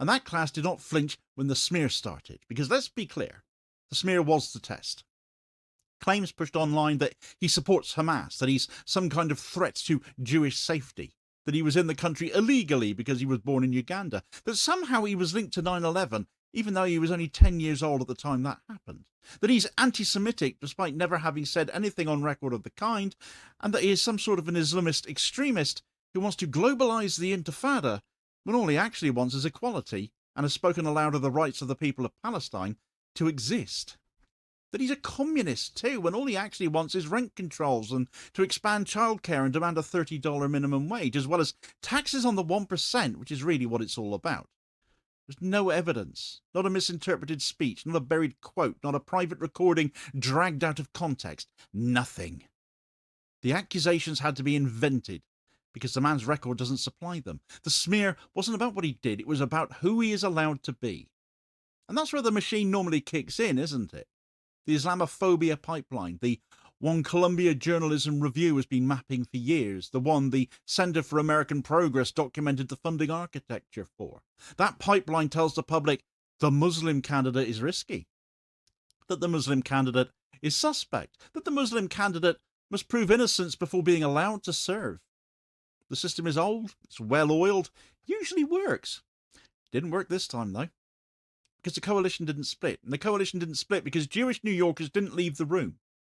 And that class did not flinch when the smear started, because let's be clear, the smear was the test. Claims pushed online that he supports Hamas, that he's some kind of threat to Jewish safety, that he was in the country illegally because he was born in Uganda, that somehow he was linked to 9/11, even though he was only 10 years old at the time that happened, that he's anti-Semitic despite never having said anything on record of the kind, and that he is some sort of an Islamist extremist who wants to globalize the Intifada when all he actually wants is equality and has spoken aloud of the rights of the people of Palestine to exist. That he's a communist too, when all he actually wants is rent controls and to expand childcare and demand a $30 minimum wage, as well as taxes on the 1%, which is really what it's all about. There's no evidence, not a misinterpreted speech, not a buried quote, not a private recording dragged out of context. Nothing. The accusations had to be invented because the man's record doesn't supply them. The smear wasn't about what he did, it was about who he is allowed to be. And that's where the machine normally kicks in, isn't it? The Islamophobia pipeline, the one Columbia Journalism Review has been mapping for years, the one the Center for American Progress documented the funding architecture for. That pipeline tells the public the Muslim candidate is risky, that the Muslim candidate is suspect, that the Muslim candidate must prove innocence before being allowed to serve. The system is old, it's well-oiled, usually works. Didn't work this time, though, because the coalition didn't split. And the coalition didn't split because Jewish New Yorkers didn't leave the room.